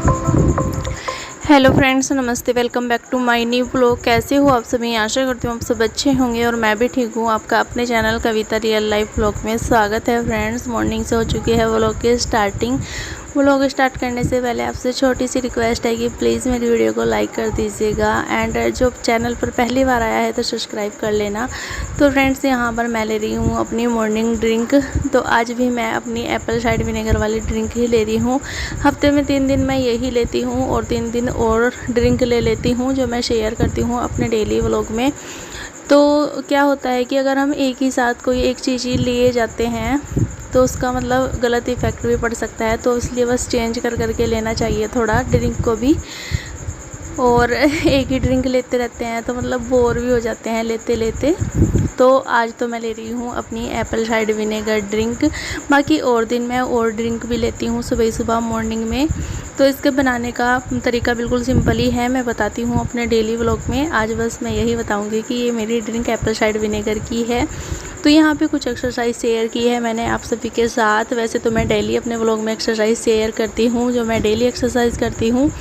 Hello friends, नमस्ते। Welcome back to my new blog. कैसे हो आप सभी? आशा करती हूँ आप सब अच्छे होंगे और मैं भी ठीक हूँ। आपका अपने चैनल कविता रियल लाइफ ब्लॉग में स्वागत है। फ्रेंड्स, मॉर्निंग से हो चुकी है व्लॉग की स्टार्टिंग। व्लॉग स्टार्ट करने से पहले आपसे छोटी सी रिक्वेस्ट है कि प्लीज़ मेरी वीडियो को लाइक कर दीजिएगा एंड जो चैनल पर पहली बार आया है तो सब्सक्राइब कर लेना। तो फ्रेंड्स, यहाँ पर मैं ले रही हूँ अपनी मॉर्निंग ड्रिंक। तो आज भी मैं अपनी एप्पल साइडर विनेगर वाली ड्रिंक ही ले रही हूँ। हफ्ते में 3 दिन मैं यही लेती हूँ और 3 दिन और ड्रिंक ले लेती हूँ जो मैं शेयर करती हूँ अपने डेली व्लॉग में। तो क्या होता है कि अगर हम एक ही साथ कोई एक चीज़ ही लिए जाते हैं तो उसका मतलब गलत इफ़ेक्ट भी पड़ सकता है। तो इसलिए बस चेंज कर करके लेना चाहिए थोड़ा ड्रिंक को भी। और एक ही ड्रिंक लेते रहते हैं तो मतलब बोर भी हो जाते हैं लेते लेते। तो आज तो मैं ले रही हूँ अपनी एप्पल साइडर विनेगर ड्रिंक। बाकी और दिन मैं और ड्रिंक भी लेती हूँ सुबह सुबह मॉर्निंग में। तो इसके बनाने का तरीका बिल्कुल सिंपल ही है, मैं बताती हूँ अपने डेली व्लॉग में। आज बस मैं यही बताऊँगी कि ये मेरी ड्रिंक एप्पल साइडर विनेगर की है। तो यहाँ पे कुछ एक्सरसाइज शेयर की है मैंने आप सभी के साथ। वैसे तो मैं डेली अपने व्लॉग में एक्सरसाइज शेयर करती हूँ, जो मैं डेली एक्सरसाइज करती हूँ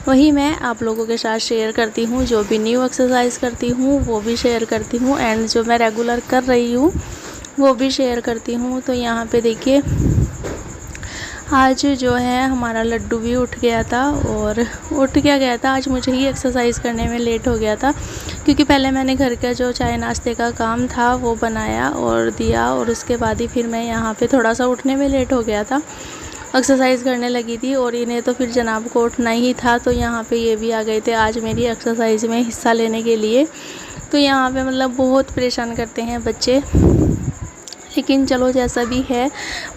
वही मैं आप लोगों के साथ शेयर करती हूँ। जो भी न्यू एक्सरसाइज करती हूँ वो भी शेयर करती हूँ एंड जो मैं रेगुलर कर रही हूँ वो भी शेयर करती हूँ। तो यहाँ पे देखिए, आज जो है हमारा लड्डू भी उठ गया था और उठ क्या गया था, आज मुझे ही एक्सरसाइज करने में लेट हो गया था क्योंकि पहले मैंने घर का जो चाय नाश्ते का काम था वो बनाया और दिया और उसके बाद ही फिर मैं यहाँ पे थोड़ा सा उठने में लेट हो गया था। एक्सरसाइज करने लगी थी और इन्हें तो फिर जनाब को उठना ही था। तो यहाँ पे ये भी आ गए थे आज मेरी एक्सरसाइज में हिस्सा लेने के लिए। तो यहाँ पे मतलब बहुत परेशान करते हैं बच्चे, लेकिन चलो जैसा भी है।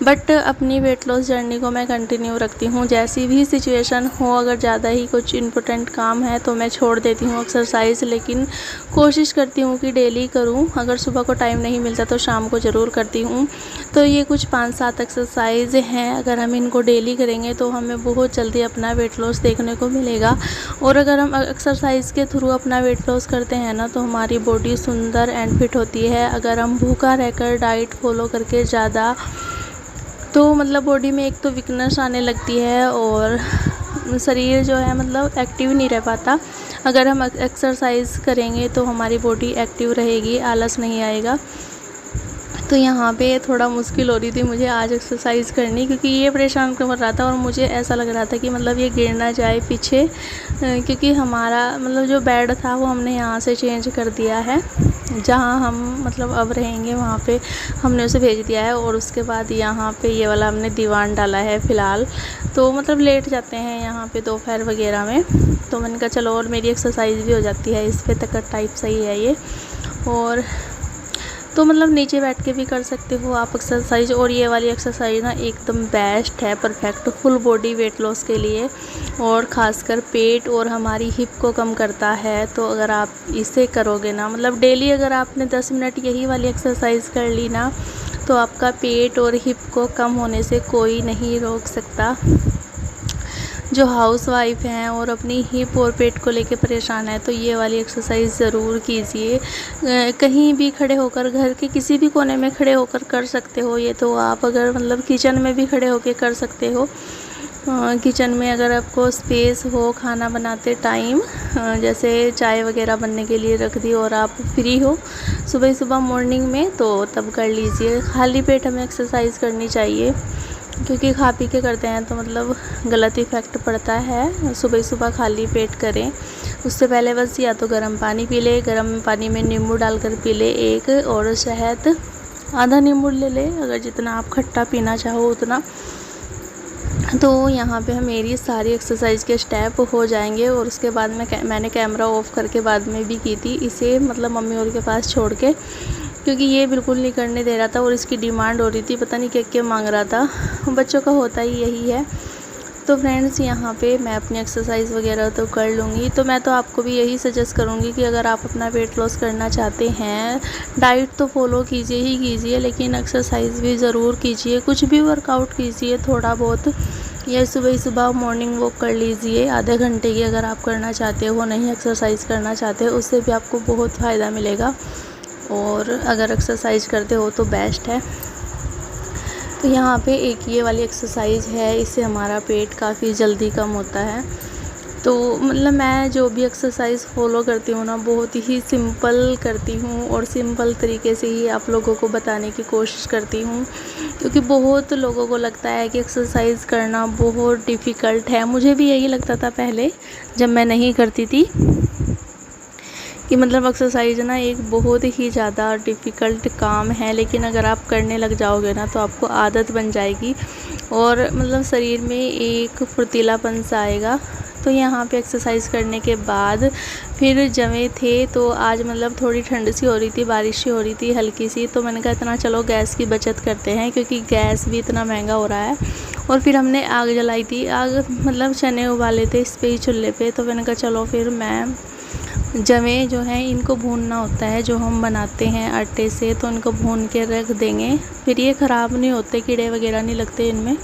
बट अपनी वेट लॉस जर्नी को मैं कंटिन्यू रखती हूँ, जैसी भी सिचुएशन हो। अगर ज़्यादा ही कुछ इम्पोर्टेंट काम है तो मैं छोड़ देती हूँ एक्सरसाइज, लेकिन कोशिश करती हूँ कि डेली करूँ। अगर सुबह को टाइम नहीं मिलता तो शाम को ज़रूर करती हूँ। तो ये कुछ 5-7 एक्सरसाइज हैं, अगर हम इनको डेली करेंगे तो हमें बहुत जल्दी अपना वेट लॉस देखने को मिलेगा। और अगर हम एक्सरसाइज के थ्रू अपना वेट लॉस करते हैं ना तो हमारी बॉडी सुंदर एंड फिट होती है। अगर हम भूखा रहकर डाइट फॉलो करके ज़्यादा, तो मतलब बॉडी में एक तो वीकनेस आने लगती है और शरीर जो है मतलब एक्टिव नहीं रह पाता। अगर हम एक्सरसाइज करेंगे तो हमारी बॉडी एक्टिव रहेगी, आलस नहीं आएगा। तो यहाँ पे थोड़ा मुश्किल हो रही थी मुझे आज एक्सरसाइज करनी, क्योंकि ये परेशान कर रहा था और मुझे ऐसा लग रहा था कि मतलब ये गिर ना जाए पीछे, क्योंकि हमारा मतलब जो बेड था वो हमने यहाँ से चेंज कर दिया है। जहाँ हम मतलब अब रहेंगे वहाँ पे हमने उसे भेज दिया है और उसके बाद यहाँ पे ये वाला हमने दीवान डाला है फ़िलहाल। तो मतलब लेट जाते हैं यहाँ पे दोपहर वगैरह में। तो मैंने कहा चलो और मेरी एक्सरसाइज भी हो जाती है, इस पे तकड़ टाइप सही है ये। और तो मतलब नीचे बैठ के भी कर सकते हो आप एक्सरसाइज। और ये वाली एक्सरसाइज ना एकदम बेस्ट है, perfect full body weight loss के लिए और ख़ासकर पेट और हमारी हिप को कम करता है। तो अगर आप इसे करोगे ना, मतलब डेली अगर आपने 10 मिनट यही वाली एक्सरसाइज कर ली ना, तो आपका पेट और हिप को कम होने से कोई नहीं रोक सकता। जो हाउस वाइफ हैं और अपनी हिप और पेट को लेके परेशान है तो ये वाली एक्सरसाइज ज़रूर कीजिए। कहीं भी खड़े होकर, घर के किसी भी कोने में खड़े होकर कर सकते हो ये। तो आप अगर मतलब किचन में भी खड़े होकर कर सकते हो। किचन में अगर आपको स्पेस हो खाना बनाते टाइम, जैसे चाय वगैरह बनने के लिए रख दी और आप फ्री हो सुबह सुबह मॉर्निंग में, तो तब कर लीजिए। खाली पेट हमें एक्सरसाइज करनी चाहिए, क्योंकि खा पी के करते हैं तो मतलब गलत इफ़ेक्ट पड़ता है। सुबह सुबह खाली पेट करें, उससे पहले बस या तो गर्म पानी पी ले, गर्म पानी में नींबू डालकर पी ले एक, और शहद आधा नींबू ले ले अगर जितना आप खट्टा पीना चाहो उतना। तो यहाँ पे मेरी सारी एक्सरसाइज के स्टेप हो जाएंगे और उसके बाद में मैंने कैमरा ऑफ करके बाद में भी की थी इसे, मतलब मम्मी और के पास छोड़ के, क्योंकि ये बिल्कुल नहीं करने दे रहा था और इसकी डिमांड हो रही थी, पता नहीं क्या क्या मांग रहा था। बच्चों का होता ही यही है। तो फ्रेंड्स, यहाँ पे मैं अपनी एक्सरसाइज वगैरह तो कर लूँगी। तो मैं तो आपको भी यही सजेस्ट करूँगी कि अगर आप अपना वेट लॉस करना चाहते हैं, डाइट तो फॉलो कीजिए ही कीजिए, लेकिन एक्सरसाइज भी ज़रूर कीजिए। कुछ भी वर्कआउट कीजिए थोड़ा बहुत, या सुबह सुबह मॉर्निंग वॉक कर लीजिए आधे घंटे की अगर आप करना चाहते हो, नहीं एक्सरसाइज करना चाहते हो, उससे भी आपको बहुत फ़ायदा मिलेगा। और अगर एक्सरसाइज करते हो तो बेस्ट है। तो यहाँ पे एक ये वाली एक्सरसाइज है, इससे हमारा पेट काफ़ी जल्दी कम होता है। तो मतलब मैं जो भी एक्सरसाइज़ फॉलो करती हूँ ना, बहुत ही सिंपल करती हूँ और सिंपल तरीके से ही आप लोगों को बताने की कोशिश करती हूँ, क्योंकि बहुत लोगों को लगता है कि एक्सरसाइज करना बहुत डिफ़िकल्ट है। मुझे भी यही लगता था पहले जब मैं नहीं करती थी, कि मतलब एक्सरसाइज ना एक बहुत ही ज़्यादा डिफ़िकल्ट काम है, लेकिन अगर आप करने लग जाओगे ना तो आपको आदत बन जाएगी और मतलब शरीर में एक फुर्तीलापन सा आएगा। तो यहाँ पे एक्सरसाइज करने के बाद फिर जमे थे, तो आज मतलब थोड़ी ठंड सी हो रही थी, बारिश सी हो रही थी हल्की सी, तो मैंने कहा इतना चलो गैस की बचत करते हैं, क्योंकि गैस भी इतना महंगा हो रहा है। और फिर हमने आग जलाई थी, आग मतलब चने उबाले थे इस पे ही चूल्हे पे, तो मैंने कहा चलो फिर मैं जवे जो है इनको भूनना होता है, जो हम बनाते हैं आटे से, तो इनको भून के रख देंगे, फिर ये ख़राब नहीं होते, कीड़े वगैरह नहीं लगते इनमें।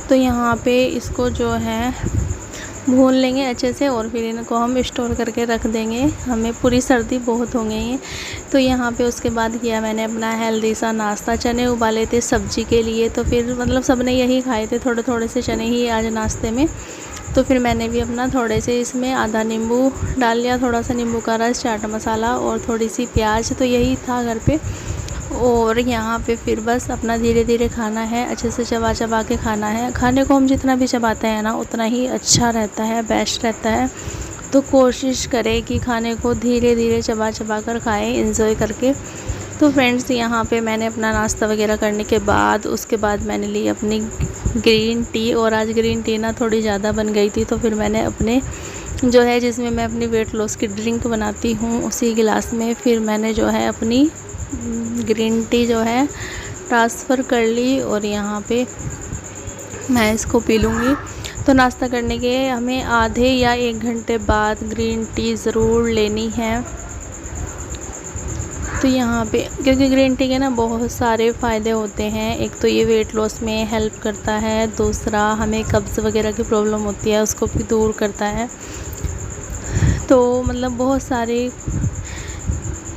तो यहाँ पे इसको जो है भून लेंगे अच्छे से और फिर इनको हम स्टोर करके रख देंगे, हमें पूरी सर्दी बहुत हो गई है। तो यहाँ पे उसके बाद किया मैंने अपना हेल्दी सा नाश्ता, चने उबाले थे सब्जी के लिए, तो फिर मतलब सबने यही खाए थे, थोड़े थोड़े से चने ही आज नाश्ते में। तो फिर मैंने भी अपना थोड़े से इसमें आधा नींबू डाल लिया, थोड़ा सा नींबू का रस, चाट मसाला और थोड़ी सी प्याज, तो यही था घर पे। और यहाँ पे फिर बस अपना धीरे धीरे खाना है, अच्छे से चबा चबा के खाना है। खाने को हम जितना भी चबाते हैं ना उतना ही अच्छा रहता है, बेस्ट रहता है। तो कोशिश करें कि खाने को धीरे धीरे चबा चबा कर खाएँ, इंजॉय करके। तो फ्रेंड्स यहाँ पे मैंने अपना नाश्ता वगैरह करने के बाद उसके बाद मैंने ली अपनी ग्रीन टी, और आज ग्रीन टी ना थोड़ी ज़्यादा बन गई थी, तो फिर मैंने अपने जो है जिसमें मैं अपनी वेट लॉस की ड्रिंक बनाती हूँ उसी गिलास में फिर मैंने जो है अपनी ग्रीन टी जो है ट्रांसफ़र कर ली, और यहाँ पे मैं इसको पी लूँगी। तो नाश्ता करने के हमें आधे या 1 घंटे बाद ग्रीन टी ज़रूर लेनी है। तो यहाँ पे क्योंकि ग्रीन टी के ना बहुत सारे फ़ायदे होते हैं, एक तो ये वेट लॉस में हेल्प करता है, दूसरा हमें कब्ज़ वगैरह की प्रॉब्लम होती है उसको भी दूर करता है। तो मतलब बहुत सारे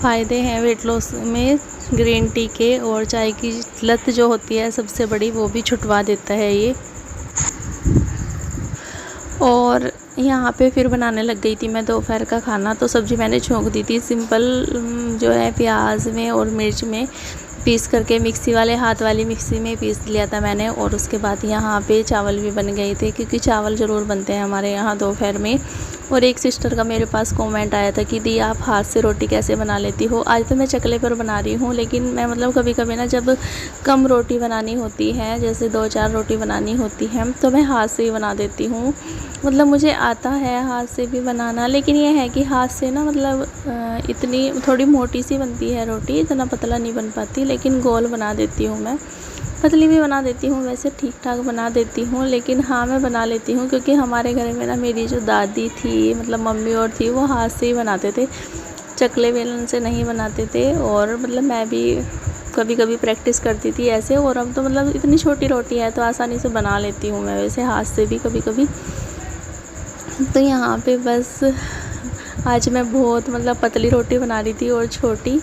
फ़ायदे हैं वेट लॉस में ग्रीन टी के, और चाय की लत जो होती है सबसे बड़ी वो भी छुटवा देता है ये। और यहाँ पे फिर बनाने लग गई थी मैं दोपहर का खाना। तो सब्ज़ी मैंने छोंक दी थी सिंपल जो है प्याज में और मिर्च में पीस करके, मिक्सी वाले हाथ वाली मिक्सी में पीस लिया था मैंने। और उसके बाद यहाँ पे चावल भी बन गए थे, क्योंकि चावल ज़रूर बनते हैं हमारे यहाँ दोपहर में। और एक सिस्टर का मेरे पास कमेंट आया था कि दी आप हाथ से रोटी कैसे बना लेती हो। आज तो मैं चकले पर बना रही हूँ, लेकिन मैं मतलब कभी कभी ना जब कम रोटी बनानी होती है, जैसे 2-4 रोटी बनानी होती है, तो मैं हाथ से ही बना देती हूँ। मतलब मुझे आता है हाथ से भी बनाना, लेकिन ये है कि हाथ से ना मतलब इतनी थोड़ी मोटी सी बनती है रोटी, इतना पतला नहीं बन पाती, लेकिन गोल बना देती हूँ मैं। पतली भी बना देती हूँ, वैसे ठीक ठाक बना देती हूँ, लेकिन हाँ मैं बना लेती हूँ, क्योंकि हमारे घर में ना मेरी जो दादी थी मतलब मम्मी और थी वो हाथ से ही बनाते थे, चकले बेलन से नहीं बनाते थे। और मतलब मैं भी कभी कभी प्रैक्टिस करती थी ऐसे, और अब तो मतलब इतनी छोटी रोटी है तो आसानी से बना लेती हूँ मैं वैसे हाथ से भी कभी कभी। तो यहाँ पे बस आज मैं बहुत मतलब पतली रोटी बना रही थी और छोटी।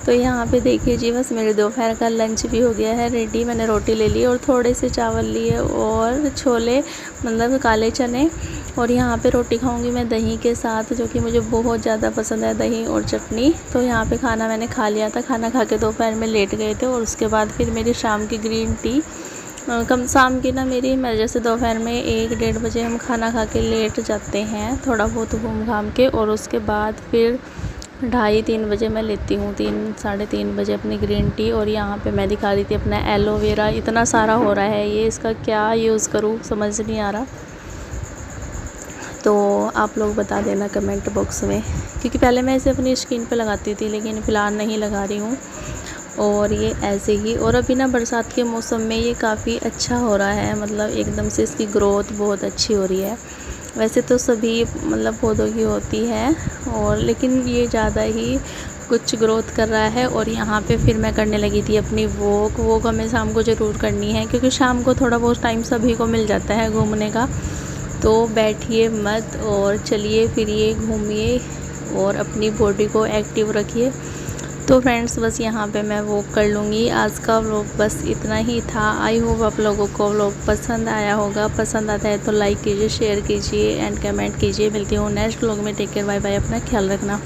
तो यहाँ पे देखिए जी बस मेरे दोपहर का लंच भी हो गया है रेडी। मैंने रोटी ले ली और थोड़े से चावल लिए और छोले मतलब काले चने, और यहाँ पे रोटी खाऊंगी मैं दही के साथ, जो कि मुझे बहुत ज़्यादा पसंद है, दही और चटनी। तो यहाँ पे खाना मैंने खा लिया था, खाना खा के दोपहर में लेट गए थे। और उसके बाद फिर मेरी शाम की ग्रीन टी कम शाम की ना मेरी मैं जैसे दोपहर में 1-1:30 बजे हम खाना खा के लेट जाते हैं थोड़ा बहुत घूम घाम के, और उसके बाद फिर 2:30-3 बजे मैं लेती हूँ 3-3:30 बजे अपनी ग्रीन टी। और यहाँ पे मैं दिखा रही थी अपना एलोवेरा, इतना सारा हो रहा है ये, इसका क्या यूज़ करूँ समझ नहीं आ रहा। तो आप लोग बता देना कमेंट बॉक्स में, क्योंकि पहले मैं इसे अपनी स्किन पे लगाती थी, लेकिन फ़िलहाल नहीं लगा रही हूँ। और ये ऐसे ही, और अभी ना बरसात के मौसम में ये काफ़ी अच्छा हो रहा है, मतलब एकदम से इसकी ग्रोथ बहुत अच्छी हो रही है। वैसे तो सभी मतलब पौधों की होती है, और लेकिन ये ज़्यादा ही कुछ ग्रोथ कर रहा है। और यहाँ पे फिर मैं करने लगी थी अपनी वॉक हमें शाम को ज़रूर करनी है, क्योंकि शाम को थोड़ा बहुत टाइम सभी को मिल जाता है घूमने का। तो बैठिए मत और चलिए फिरिए घूमिए और अपनी बॉडी को एक्टिव रखिए। तो फ्रेंड्स बस यहाँ पे मैं वॉक कर लूँगी। आज का व्लॉग बस इतना ही था। आई होप आप लोगों को व्लॉग पसंद आया होगा। पसंद आता है तो लाइक कीजिए, शेयर कीजिए एंड कमेंट कीजिए। मिलती हूँ नेक्स्ट व्लॉग में। टेक केयर, बाय बाय, अपना ख्याल रखना।